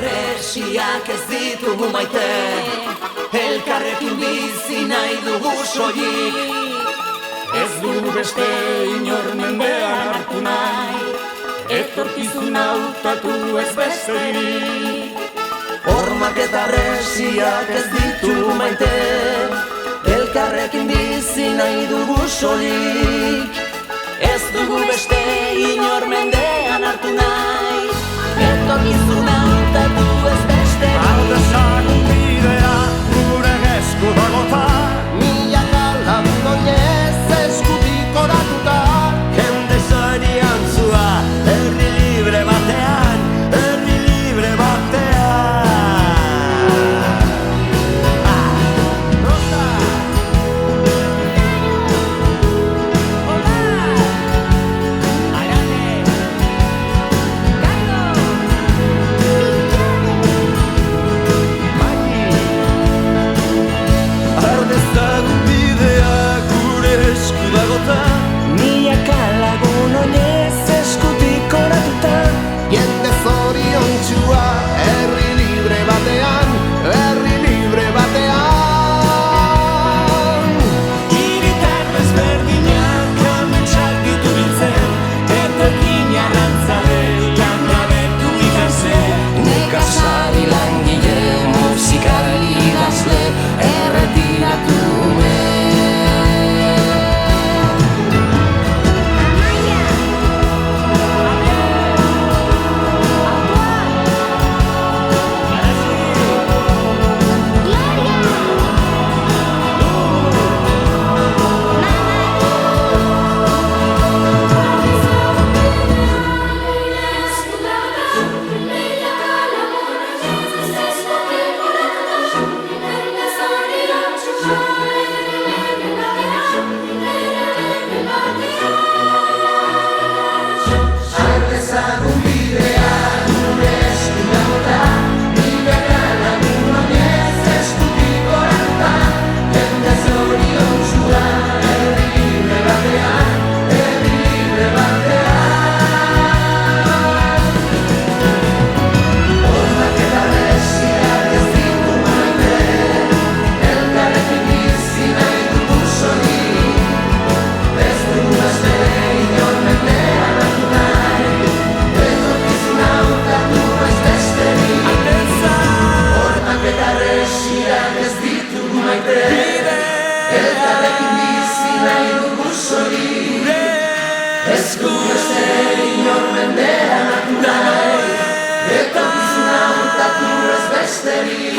harresiak ez ditugu maite, elkarrekin bizi nahi dugu soilik. Ez dugu beste inor mendean hartu nahi, etorkizuna hautatu ez besterik. Hormak eta harresiak ez ditugu maite, elkarrekin bizi nahi dugu soilik. Ez dugu beste inor mendean hartu nahi, etorkizuna hautatu ez besterik. Aldezagun bidea gure esku dagota, milaka lagun oinez eskutik oratuta, jende zorian zua, herri libre batean, herri libre batean. milaka lagun oinez eskutik oratuta, Jende zoriontsua, herri libre batean, herri libre batean. Hiritar desberdinak ametsak ditu biltzen, etorkin arrantzalean gabetu ikasen. nekazari langile, musikari idazle, erretiratu elkarrekin bizi nahi dugu soilik. Ez dugu beste inor mendean hartu nahi, etorkizuna hautatu ez besterik.